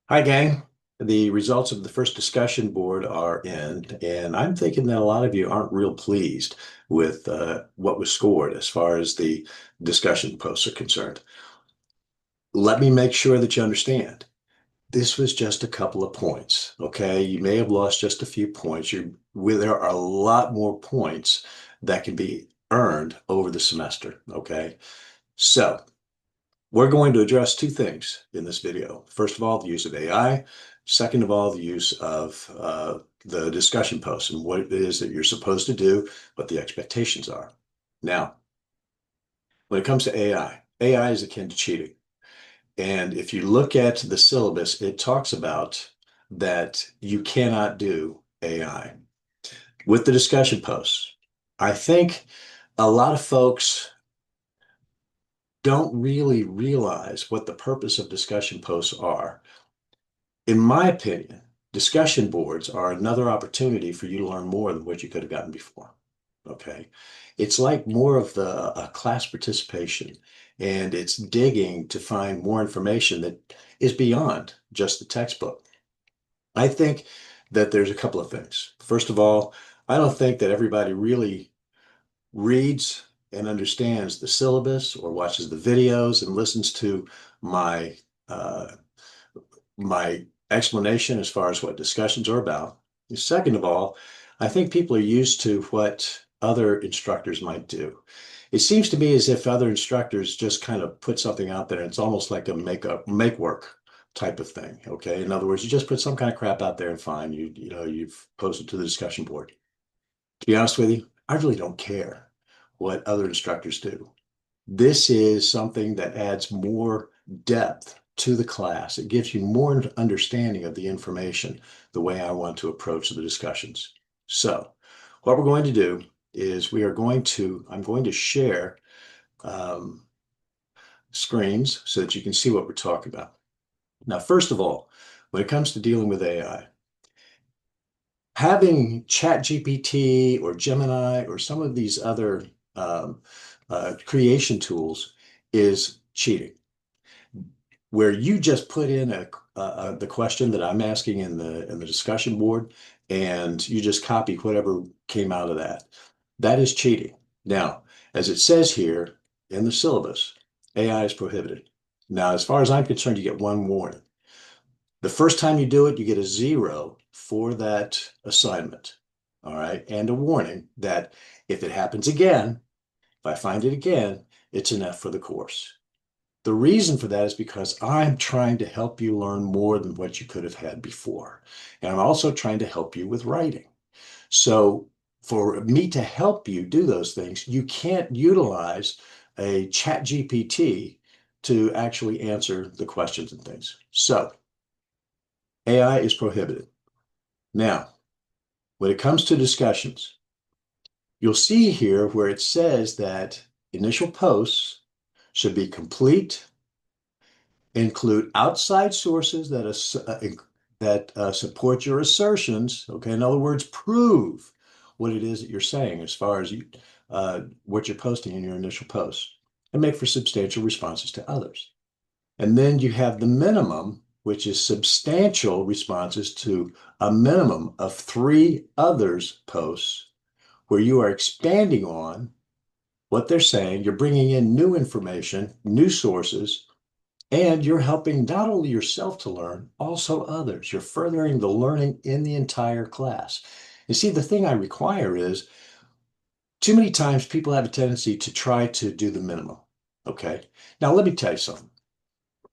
Hi, gang. The results of the first discussion board are in, and I'm thinking that a lot of you aren't real pleased with what was scored as far as the discussion posts are concerned. Let me make sure that you understand. This was just a couple of points, okay? You may have lost just a few points. There are a lot more points that can be earned over the semester, okay? So, we're going to address two things in this video. First of all, the use of AI. Second of all, the use of the discussion posts and what it is that you're supposed to do, what the expectations are. Now, when it comes to AI, AI is akin to cheating. And if you look at the syllabus, it talks about that you cannot do AI. With the discussion posts, I think a lot of folks don't really realize what the purpose of discussion posts are. In my opinion, discussion boards are another opportunity for you to learn more than what you could have gotten before. Okay. It's like more of the class participation, and it's digging to find more information that is beyond just the textbook. I think that there's a couple of things. First of all, I don't think that everybody really reads and understands the syllabus or watches the videos and listens to my uh, my explanation as far as what discussions are about. Second of all, I think people are used to what other instructors might do. It seems to me as if other instructors just kind of put something out there and it's almost like a make work type of thing. Okay. In other words, you just put some kind of crap out there and fine, you've posted to the discussion board. To be honest with you, I really don't care what other instructors do. This is something that adds more depth to the class. It gives you more understanding of the information, the way I want to approach the discussions. So, what we're going to do is I'm going to share um, screens so that you can see what we're talking about. Now, first of all, when it comes to dealing with AI, having ChatGPT or Gemini or some of these other um, creation tools is cheating, where you just put in the question that I'm asking in the discussion board, and you just copy whatever came out of that. That is cheating. Now, as it says here in the syllabus, AI is prohibited. Now, as far as I'm concerned, you get one warning. The first time you do it, you get a zero for that assignment. All right. And a warning that if it happens again, if I find it again, it's enough for the course. The reason for that is because I'm trying to help you learn more than what you could have had before. And I'm also trying to help you with writing. So for me to help you do those things, you can't utilize a chat GPT to actually answer the questions and things. So AI is prohibited. Now, when it comes to discussions, you'll see here where it says that initial posts should be complete, include outside sources that support your assertions. Okay, in other words, prove what it is that you're saying as far as what you're posting in your initial post, and make for substantial responses to others. And then you have the minimum, which is substantial responses to a minimum of three others posts, where you are expanding on what they're saying. You're bringing in new information, new sources, and you're helping not only yourself to learn, also others. You're furthering the learning in the entire class. You see, the thing I require is too many times people have a tendency to try to do the minimum. Okay. Now, let me tell you something.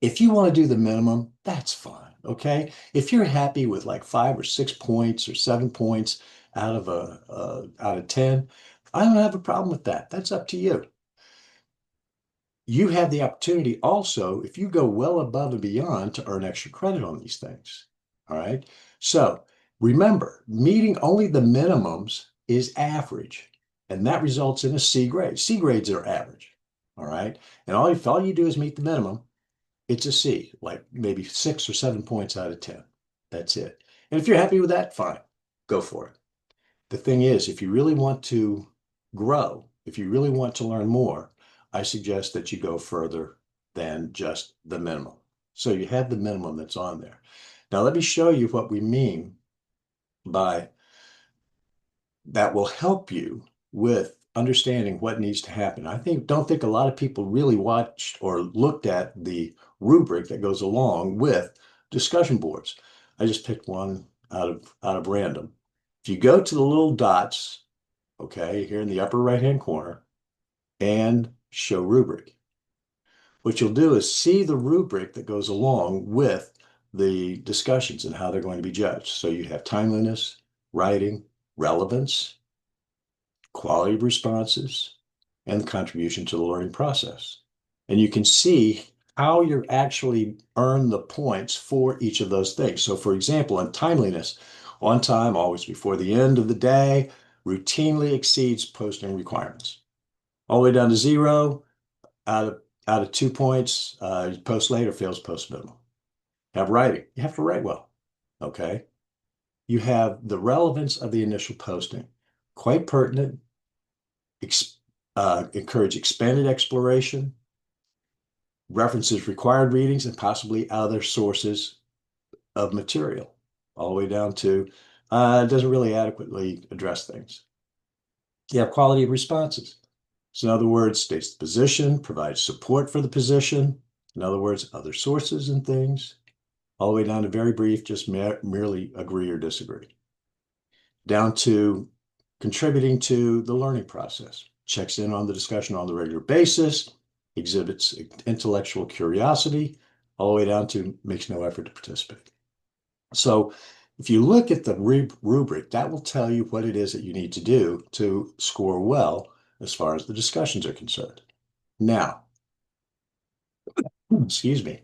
If you want to do the minimum, that's fine. Okay. If you're happy with like 5 or 6 points or 7 points out of 10, I don't have a problem with that. That's up to you. You have the opportunity also, if you go well above and beyond, to earn extra credit on these things. All right. So remember, meeting only the minimums is average, and that results in a C grade. C grades are average. All right. And all you do is meet the minimum. It's a C, like maybe 6 or 7 points out of 10. That's it. And if you're happy with that, fine, go for it. The thing is, if you really want to grow, if you really want to learn more, I suggest that you go further than just the minimum. So you have the minimum that's on there. Now let me show you what we mean by that will help you with understanding what needs to happen. Don't think a lot of people really watched or looked at the rubric that goes along with discussion boards. I just picked one out of random. If you go to the little dots, okay, here in the upper right-hand corner, and show rubric, what you'll do is see the rubric that goes along with the discussions and how they're going to be judged. So you have timeliness, writing, relevance, quality of responses, and contribution to the learning process. And you can see how you actually earn the points for each of those things. So for example, in timeliness, on time, always before the end of the day, routinely exceeds posting requirements. All the way down to 0, out of 2 points, post late or fails post minimum. Have writing. You have to write well. Okay. You have the relevance of the initial posting. Quite pertinent. Encourage expanded exploration. References required readings and possibly other sources of material. All the way down to doesn't really adequately address things. You have quality of responses. So in other words, states the position, provides support for the position. In other words, other sources and things. All the way down to very brief, just merely agree or disagree. Down to contributing to the learning process. Checks in on the discussion on the regular basis, exhibits intellectual curiosity, all the way down to makes no effort to participate. So if you look at the rubric, that will tell you what it is that you need to do to score well as far as the discussions are concerned. Now, excuse me,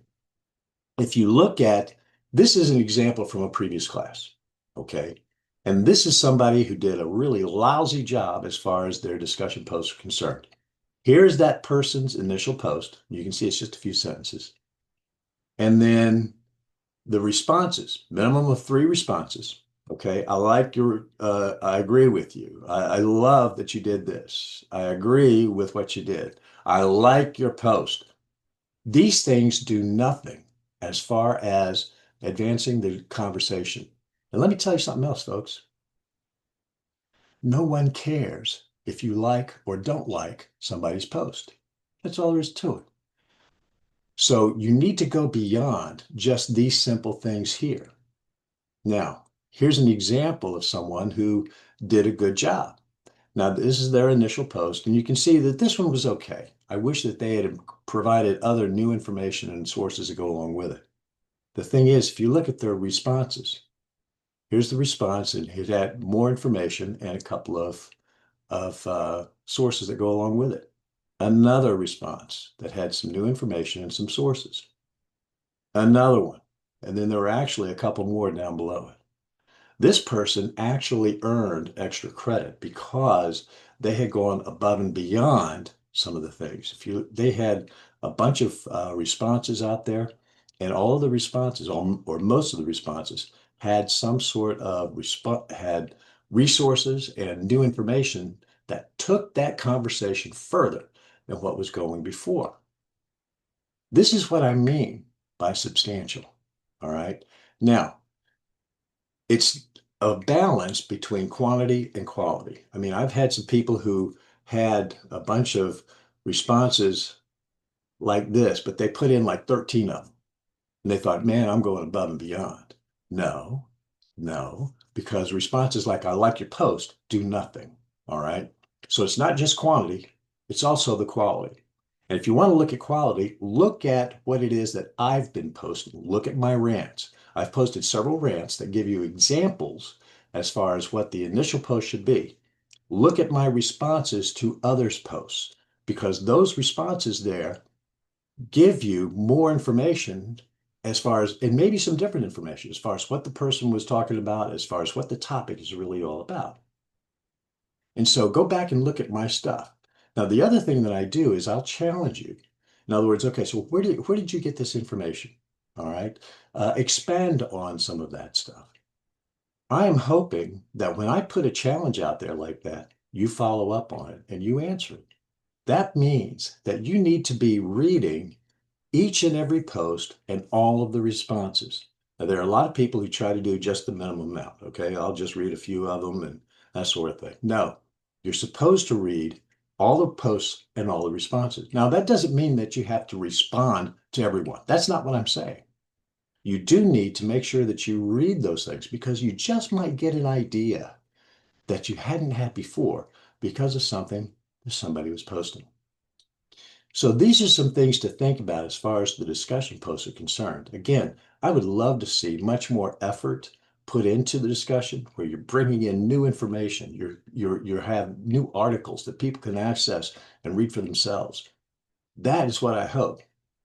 if you look at, this is an example from a previous class, okay? And this is somebody who did a really lousy job as far as their discussion posts are concerned. Here's that person's initial post. You can see it's just a few sentences. And then the responses, minimum of 3 responses. Okay, I agree with you. I love that you did this. I agree with what you did. I like your post. These things do nothing as far as advancing the conversation. And let me tell you something else, folks. No one cares if you like or don't like somebody's post. That's all there is to it. So you need to go beyond just these simple things here. Now, here's an example of someone who did a good job. Now, this is their initial post, and you can see that this one was okay. I wish that they had provided other new information and sources to go along with it. The thing is, if you look at their responses, here's the response, and it had more information and a couple of sources that go along with it. Another response that had some new information and some sources. Another one, and then there were actually a couple more down below it. This person actually earned extra credit because they had gone above and beyond some of the things. They had a bunch of responses out there, and all of the responses, or most of the responses, had some sort of had resources and new information that took that conversation further than what was going before. This is what I mean by substantial. All right. Now, it's a balance between quantity and quality. I mean, I've had some people who had a bunch of responses like this, but they put in like 13 of them. And they thought, man, I'm going above and beyond. No, no, because responses like, I like your post, do nothing. All right. So it's not just quantity, it's also the quality. And if you want to look at quality, look at what it is that I've been posting. Look at my rants. I've posted several rants that give you examples as far as what the initial post should be. Look at my responses to others' posts, because those responses there give you more information as far as, and maybe some different information as far as what the person was talking about, as far as what the topic is really all about. And so go back and look at my stuff. Now, the other thing that I do is I'll challenge you. In other words, okay, so where did you get this information? All right. Expand on some of that stuff. I am hoping that when I put a challenge out there like that, you follow up on it and you answer it. That means that you need to be reading each and every post and all of the responses. Now, there are a lot of people who try to do just the minimum amount. Okay, I'll just read a few of them and that sort of thing. No, you're supposed to read all the posts and all the responses. Now, that doesn't mean that you have to respond to everyone. That's not what I'm saying. You do need to make sure that you read those things because you just might get an idea that you hadn't had before because of something that somebody was posting. So these are some things to think about as far as the discussion posts are concerned. Again, I would love to see much more effort put into the discussion where you're bringing in new information. You have new articles that people can access and read for themselves. That is what I hope.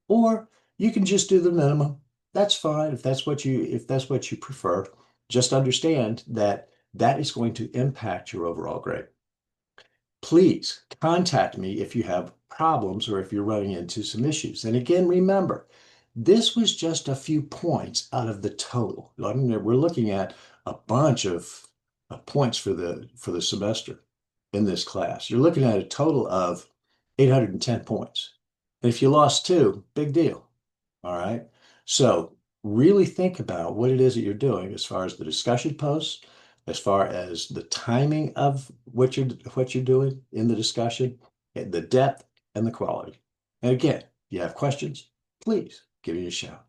Or you can just do the minimum. That's fine if that's what you prefer. Just understand that that is going to impact your overall grade. Please contact me if you have problems or if you're running into some issues. And again, remember, this was just a few points out of the total. I mean, we're looking at a bunch of points for the semester in this class. You're looking at a total of 810 points. And if you lost two, big deal. All right. So really think about what it is that you're doing as far as the discussion posts, as far as the timing of what you're doing in the discussion, the depth and the quality. And again, if you have questions, please give me a shout.